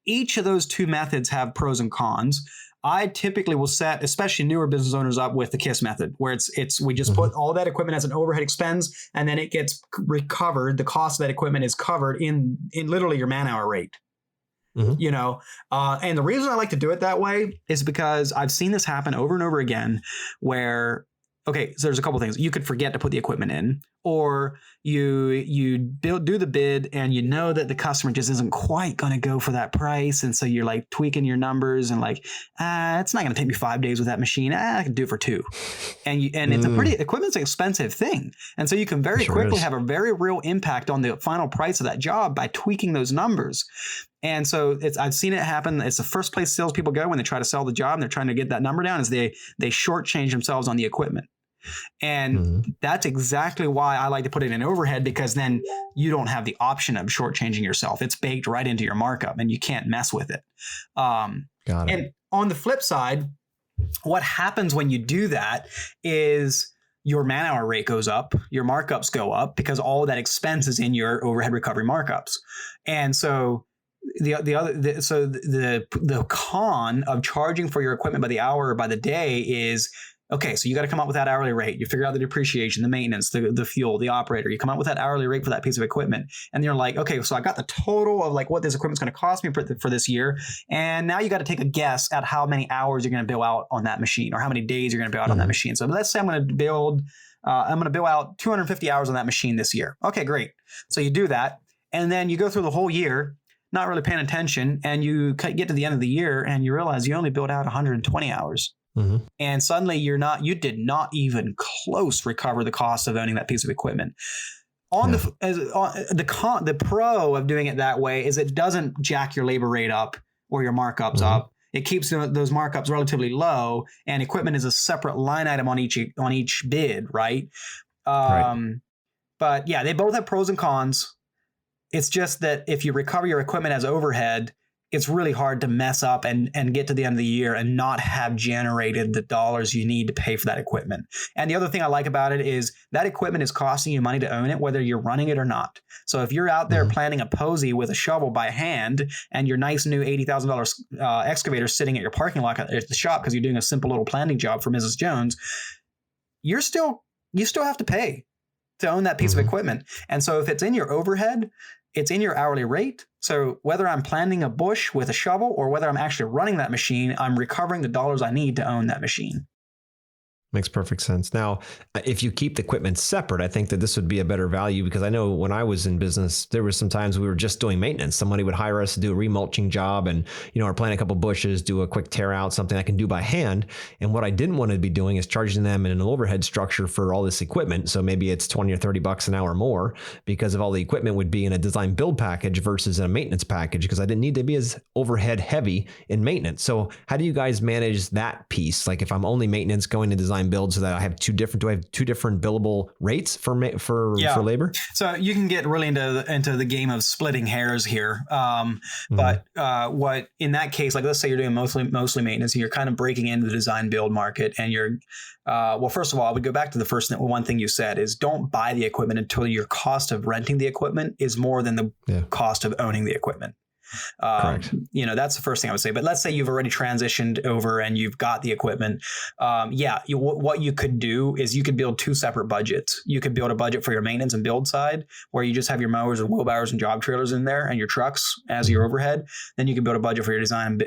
Each of those two methods have pros and cons. I typically will set, especially newer business owners, up with the KISS method, where we just put all that equipment as an overhead expense, and then it gets recovered. The cost of that equipment is covered in literally your man hour rate. And the reason I like to do it that way is because I've seen this happen over and over again where, so there's a couple things. You could forget to put the equipment in, or you do the bid and you know that the customer just isn't quite going to go for that price. And so you're like tweaking your numbers and like, it's not going to take me 5 days with that machine. I can do it for 2. And it's equipment's an expensive thing. And so you can very quickly have a very real impact on the final price of that job by tweaking those numbers. And so I've seen it happen. It's the first place salespeople go when they try to sell the job and they're trying to get that number down is they shortchange themselves on the equipment. And that's exactly why I like to put it in overhead, because then you don't have the option of shortchanging yourself. It's baked right into your markup and you can't mess with it. Got it. And on the flip side, what happens when you do that is your man hour rate goes up, your markups go up because all of that expense is in your overhead recovery markups. And so the con of charging for your equipment by the hour or by the day is, so you got to come up with that hourly rate. You figure out the depreciation, the maintenance, the fuel, the operator. You come up with that hourly rate for that piece of equipment. And you're like, so I got the total of like what this equipment's going to cost me for this year. And now you got to take a guess at how many hours you're going to bill out on that machine or how many days you're going to bill out on that machine. So let's say I'm going to bill out 250 hours on that machine this year. Okay, great. So you do that. And then you go through the whole year, not really paying attention. And you get to the end of the year and you realize you only billed out 120 hours. And suddenly you did not even close recover the cost of owning that piece of equipment. The pro of doing it that way is it doesn't jack your labor rate up or your markups up. It keeps those markups relatively low, and equipment is a separate line item on each bid, right? But yeah, they both have pros and cons. It's just that if you recover your equipment as overhead, it's really hard to mess up and get to the end of the year and not have generated the dollars you need to pay for that equipment. And the other thing I like about it is that equipment is costing you money to own it, whether you're running it or not. So if you're out there planting a posy with a shovel by hand and your nice new $80,000 excavator sitting at your parking lot at the shop because you're doing a simple little planting job for Mrs. Jones, you still have to pay to own that piece of equipment. And so if it's in your overhead, it's in your hourly rate. So whether I'm planting a bush with a shovel or whether I'm actually running that machine, I'm recovering the dollars I need to own that machine. Makes perfect sense. Now, if you keep the equipment separate, I think that this would be a better value, because I know when I was in business, there were some times we were just doing maintenance. Somebody would hire us to do a remulching job and, or plant a couple bushes, do a quick tear out, something I can do by hand. And what I didn't want to be doing is charging them in an overhead structure for all this equipment. So maybe it's 20 or 30 bucks an hour more because of all the equipment would be in a design build package versus a maintenance package, because I didn't need to be as overhead heavy in maintenance. So how do you guys manage that piece? Like if I'm only maintenance going to design build, so that I have two different billable rates for labor? So you can get really into the game of splitting hairs here. But what in that case, like let's say you're doing mostly maintenance and you're kind of breaking into the design build market and you're, well, first of all, I would go back to the first one thing you said is don't buy the equipment until your cost of renting the equipment is more than the cost of owning the equipment. Correct. That's the first thing I would say. But let's say you've already transitioned over and you've got the equipment. What you could do is you could build two separate budgets. You could build a budget for your maintenance and build side, where you just have your mowers and wheelbarrows and job trailers in there and your trucks as your overhead. Then you can build a budget for your design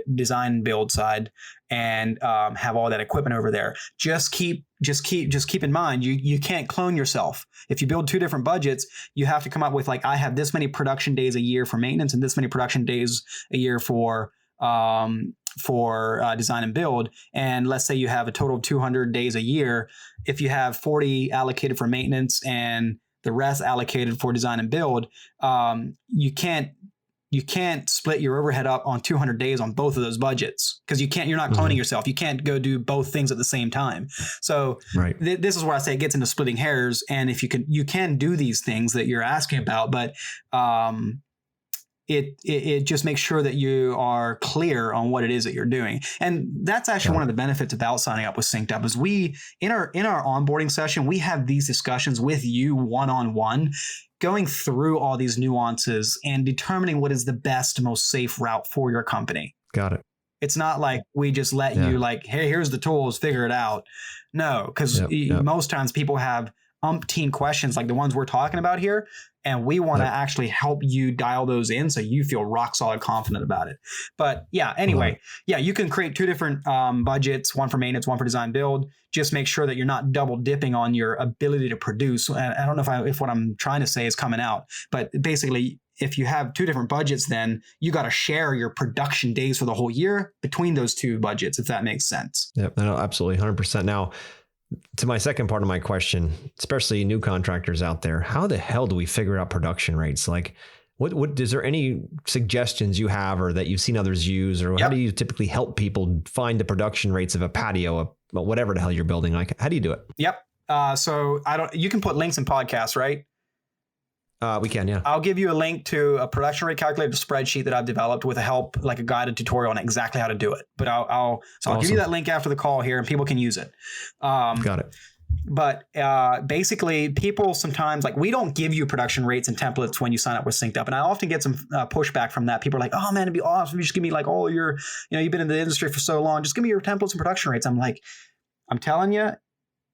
build side and have all that equipment over there. Just keep in mind, you can't clone yourself. If you build two different budgets, you have to come up with like, I have this many production days a year for maintenance and this many production days a year for design and build. And let's say you have a total of 200 days a year. If you have 40 allocated for maintenance and the rest allocated for design and build, you can't split your overhead up on 200 days on both of those budgets because you're not cloning yourself. You can't go do both things at the same time. So this is where I say it gets into splitting hairs. And if you can do these things that you're asking about, but it just makes sure that you are clear on what it is that you're doing. And that's actually one of the benefits about signing up with Synced Up is we, in our onboarding session, we have these discussions with you one-on-one, going through all these nuances and determining what is the best, most safe route for your company. Got it. It's not like we just let you like, hey, here's the tools, figure it out. No, because most times people have umpteen questions like the ones we're talking about here. And we want to actually help you dial those in so you feel rock solid confident about it. But anyway, you can create two different budgets, one for maintenance, one for design build. Just make sure that you're not double dipping on your ability to produce. And I don't know if what I'm trying to say is coming out, but basically, if you have two different budgets, then you got to share your production days for the whole year between those two budgets, if that makes sense. Yep, no, absolutely, 100%. Now, to my second part of my question, especially new contractors out there, how the hell do we figure out production rates? Like, what is there any suggestions you have or that you've seen others use, or how do you typically help people find the production rates of a patio, whatever the hell you're building? Like, how do you do it? Yep. So you can put links in podcasts, right? We can, yeah. I'll give you a link to a production rate calculator spreadsheet that I've developed with like a guided tutorial on exactly how to do it. But I'll give you that link after the call here, and people can use it. Got it. But basically, people sometimes we don't give you production rates and templates when you sign up with Synced Up, and I often get some pushback from that. People are like, "Oh man, it'd be awesome if you just give me like all your, you've been in the industry for so long, just give me your templates and production rates." I'm like, I'm telling you,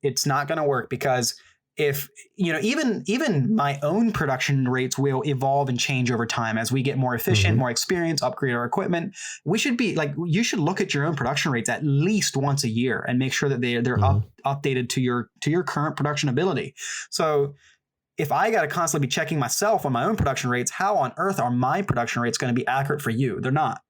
it's not going to work because if even my own production rates will evolve and change over time as we get more efficient, more experience, upgrade our equipment. We should be you should look at your own production rates at least once a year and make sure that they're updated to your current production ability. So if I got to constantly be checking myself on my own production rates, how on earth are my production rates going to be accurate for you? They're not.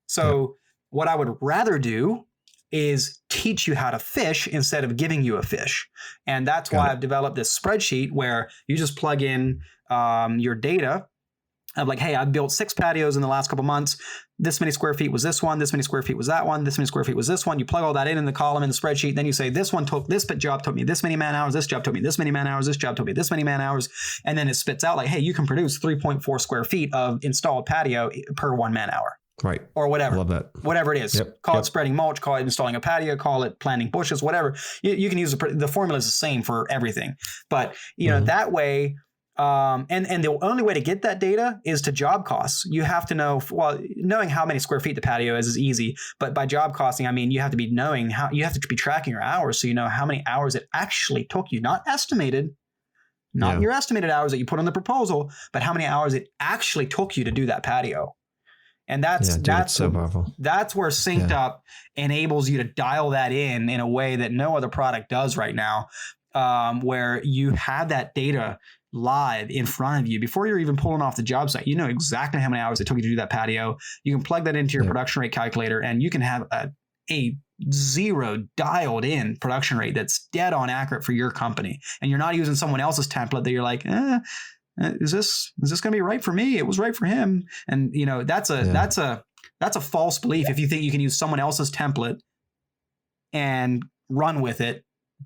So what I would rather do is teach you how to fish instead of giving you a fish. And that's why I've developed this spreadsheet where you just plug in your data of like, hey, I built 6 patios in the last couple months. This many square feet was this one. This many square feet was that one. This many square feet was this one. You plug all that in the column in the spreadsheet. Then you say, this job took me this many man hours. This job took me this many man hours. This job took me this many man hours. And then it spits out like, hey, you can produce 3.4 square feet of installed patio per 1 man hour. Right. Or whatever. I love that. Whatever it is. Yep. Call it spreading mulch, call it installing a patio, call it planting bushes, whatever. You can use the formula is the same for everything. But, that way, and the only way to get that data is to job costs. You have to know, knowing how many square feet the patio is easy, but by job costing, I mean, you have to be tracking your hours. So you know how many hours it actually took you, not estimated, your estimated hours that you put on the proposal, but how many hours it actually took you to do that patio. And that's so powerful. That's where Synced Up enables you to dial that in a way that no other product does right now, where you have that data live in front of you before you're even pulling off the job site. You know exactly how many hours it took you to do that patio. You can plug that into your production rate calculator, and you can have a zero dialed in production rate that's dead on accurate for your company. And you're not using someone else's template that you're like, is this going to be right for me? It was right for him. And that's a false belief if you think you can use someone else's template and run with it,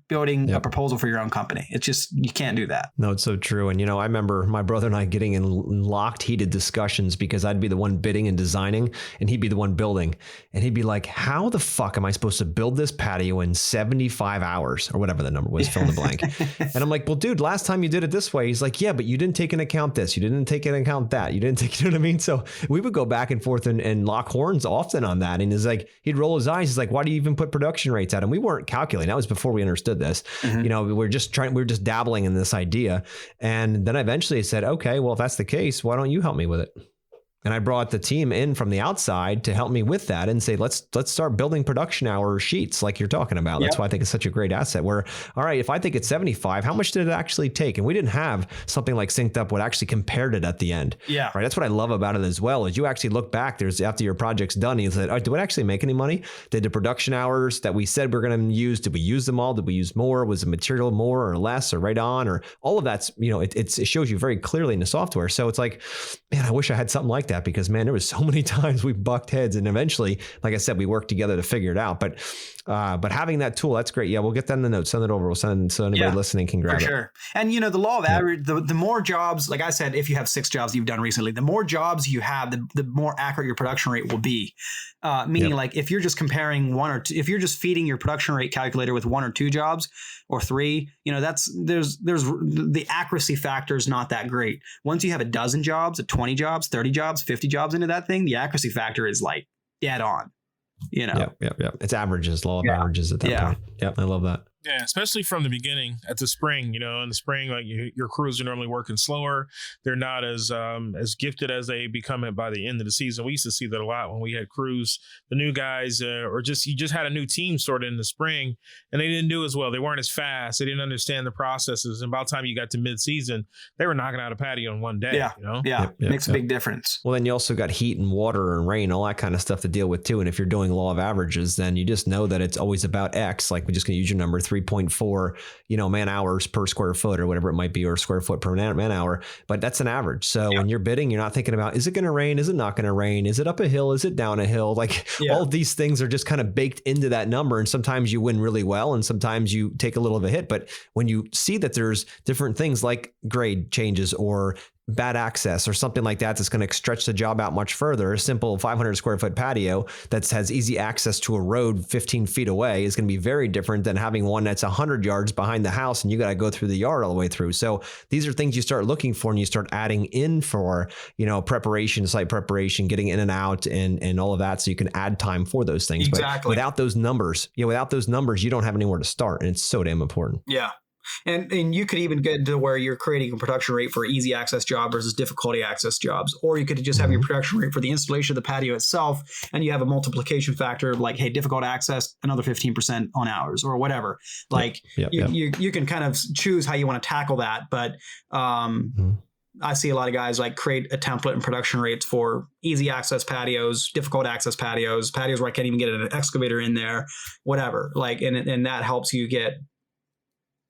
building a proposal for your own company. It's just, you can't do that. No, it's so true. And, I remember my brother and I getting in locked, heated discussions because I'd be the one bidding and designing and he'd be the one building. And he'd be like, how the fuck am I supposed to build this patio in 75 hours or whatever the number was, fill in the blank. And I'm like, well, dude, last time you did it this way. He's like, yeah, but you didn't take into account this. You didn't take into account that. You didn't take, you know what I mean? So we would go back and forth and lock horns often on that. And he's like, he'd roll his eyes. He's like, why do you even put production rates out? And we weren't calculating. That was before we understood this. We were just dabbling in this idea. And then eventually I said, okay, well, if that's the case, why don't you help me with it? And I brought the team in from the outside to help me with that and say, let's start building production hour sheets like you're talking about. That's why I think it's such a great asset where, all right, if I think it's 75, how much did it actually take? And we didn't have something like Synced Up what actually compared it at the end. Yeah. Right. That's what I love about it as well, is you actually look back, after your project's done, and you said, oh, did we actually make any money? Did the production hours that we said we're going to use, did we use them all? Did we use more? Was the material more or less or right on? Or all of that's, it shows you very clearly in the software. So it's like, man, I wish I had something like that because, man, there was so many times we bucked heads and eventually, like I said, we worked together to figure it out. But having that tool, that's great. Yeah, we'll get that in the notes. Send it over. We'll send so anybody listening can grab it. For sure. And the law of average, the more jobs, like I said, if you have 6 jobs you've done recently, the more jobs you have, the more accurate your production rate will be. Meaning like if you're just comparing one or two, if you're just feeding your production rate calculator with 1 or 2 jobs or 3, there's the accuracy factor is not that great. Once you have a dozen jobs, 20 jobs, 30 jobs, 50 jobs into that thing, the accuracy factor is like dead on. Yeah. It's averages, law of averages at that point. Yep, I love that. Yeah, especially from the beginning at the spring, in the spring, like your crews are normally working slower. They're not as gifted as they become by the end of the season. We used to see that a lot when we had crews, the new guys, or you just had a new team sort of in the spring and they didn't do as well. They weren't as fast. They didn't understand the processes. And by the time you got to mid-season, they were knocking out a patio in one day. Makes a big difference. Well, then you also got heat and water and rain, all that kind of stuff to deal with too. And if you're doing law of averages, then you just know that it's always about X. Like we're just going to use your number 3.4, man hours per square foot or whatever it might be, or square foot per man hour. But that's an average. So when you're bidding, you're not thinking about, is it going to rain? Is it not going to rain? Is it up a hill? Is it down a hill? Like all of these things are just kind of baked into that number. And sometimes you win really well. And sometimes you take a little of a hit. But when you see that there's different things like grade changes or bad access or something like that, that's going to stretch the job out much further. A simple 500 square foot patio that has easy access to a road 15 feet away is going to be very different than having one that's 100 yards behind the house and you got to go through the yard all the way through. So these are things you start looking for and you start adding in for, preparation, site preparation, getting in and out and all of that. So you can add time for those things. Exactly. But without those numbers, you don't have anywhere to start. And it's so damn important. Yeah. And you could even get to where you're creating a production rate for easy access job versus difficulty access jobs. Or you could just have your production rate for the installation of the patio itself. And you have a multiplication factor of like, hey, difficult access, another 15% on hours or whatever. Like you can kind of choose how you want to tackle that. But I see a lot of guys like create a template and production rates for easy access patios, difficult access patios where I can't even get an excavator in there, whatever. Like, and that helps you get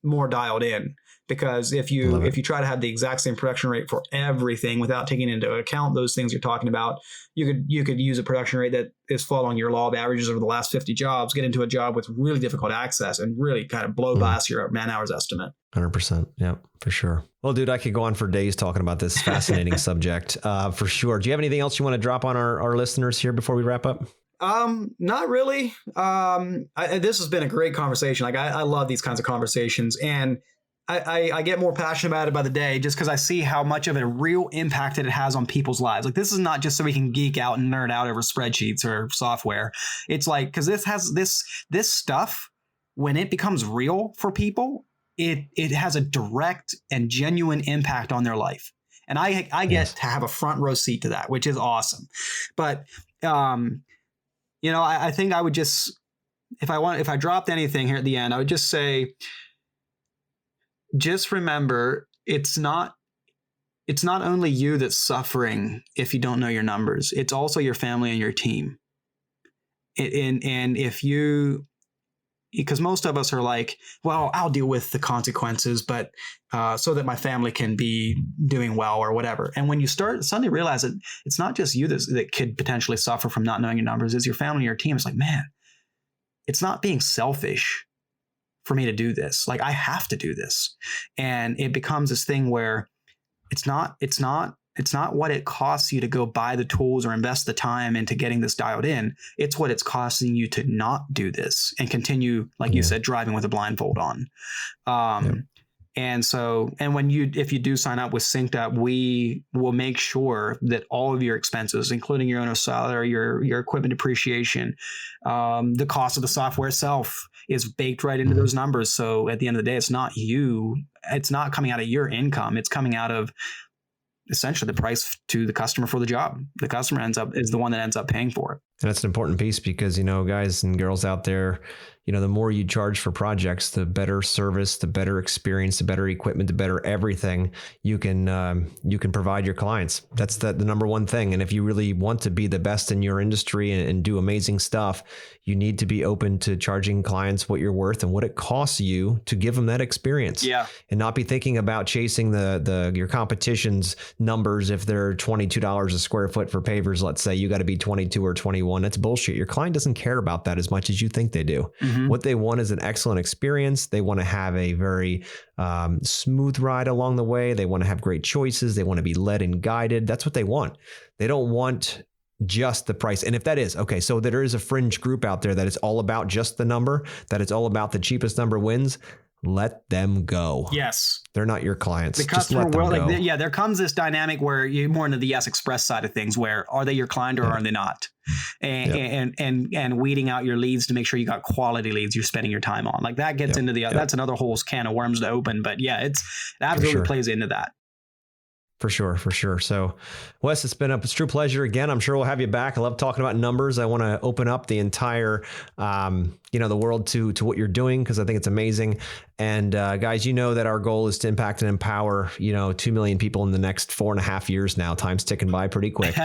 more dialed in. because if you try to have the exact same production rate for everything without taking into account those things you're talking about, you could use a production rate that is following your law of averages over the last 50 jobs, get into a job with really difficult access, and really kind of blow past your man hours estimate. 100%. Yeah, for sure. Well, dude, I could go on for days talking about this fascinating subject, for sure. Do you have anything else you want to drop on our listeners here before we wrap up? Not really. This has been a great conversation. Like I love these kinds of conversations, and I get more passionate about it by the day just because I see how much of a real impact that it has on people's lives. Like this is not just so we can geek out and nerd out over spreadsheets or software. It's like, because this stuff, when it becomes real for people, it has a direct and genuine impact on their life. And I get to have a front row seat to that, which is awesome. But, I think I would just, if I dropped anything here at the end, I would just say, just remember, it's not only you that's suffering if you don't know your numbers. It's also your family and your team. And if you, because most of us are like, well, I'll deal with the consequences, but so that my family can be doing well or whatever. And when you start suddenly realize that it's not just you that could potentially suffer from not knowing your numbers, it's your family and your team. It's like, man, it's not being selfish for me to do this. Like I have to do this. And it becomes this thing where it's not what it costs you to go buy the tools or invest the time into getting this dialed in. It's what it's costing you to not do this and continue, like you said, driving with a blindfold on. And if you do sign up with Synced Up, we will make sure that all of your expenses, including your owner's salary, your equipment depreciation, the cost of the software itself, is baked right into those numbers. So at the end of the day, it's not coming out of your income. It's coming out of essentially the price to the customer for the job. The customer is the one that ends up paying for it. And that's an important piece because, guys and girls out there, the more you charge for projects, the better service, the better experience, the better equipment, the better everything you can provide your clients. That's the number one thing. And if you really want to be the best in your industry and do amazing stuff, you need to be open to charging clients what you're worth and what it costs you to give them that experience. Yeah. And not be thinking about chasing your competition's numbers. If they're $22 a square foot for pavers, let's say, you got to be 22 or 21. That's bullshit. Your client doesn't care about that as much as you think they do. Mm-hmm. What they want is an excellent experience. They want to have a very smooth ride along the way. They want to have great choices. They want to be led and guided. That's what they want. They don't want just the price. And if that is, okay, so there is a fringe group out there that it's all about just the number, that it's all about the cheapest number wins. Let them go. Yes. They're not your clients. The customer will, there comes this dynamic where you're more into the Yes Express side of things, where are they your client or are they not? And weeding out your leads to make sure you got quality leads you're spending your time on. Like that gets into that's another whole can of worms to open. But yeah, it absolutely plays into that. For sure. So, Wes, it's been a true pleasure again. I'm sure we'll have you back. I love talking about numbers. I want to open up the entire, the world to what you're doing, because I think it's amazing. And guys, that our goal is to impact and empower, 2 million people in the next 4.5 years now. Time's ticking by pretty quick.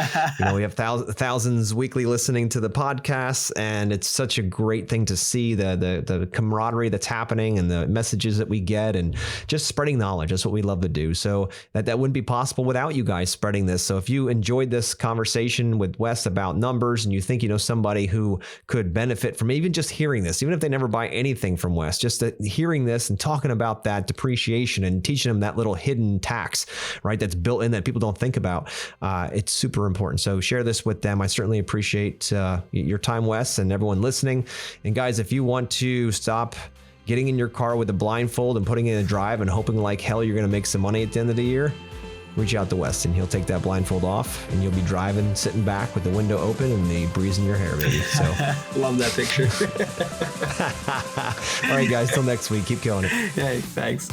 We have thousands weekly listening to the podcasts, and it's such a great thing to see the camaraderie that's happening and the messages that we get and just spreading knowledge. That's what we love to do. So that wouldn't be possible without you guys spreading this. So if you enjoyed this conversation with Wes about numbers and you think somebody who could benefit from even just hearing this, even if they never buy anything from Wes, just hearing this and talking about that depreciation and teaching them that little hidden tax, right, that's built in that people don't think about, it's super important. So share this with them. I certainly appreciate your time, Wes, and everyone listening. And guys, if you want to stop getting in your car with a blindfold and putting it in a drive and hoping like hell you're going to make some money at the end of the year, reach out to Wes and he'll take that blindfold off and you'll be driving, sitting back with the window open and the breeze in your hair, baby. So love that picture. All right, guys, till next week. Keep killing it. Hey, thanks.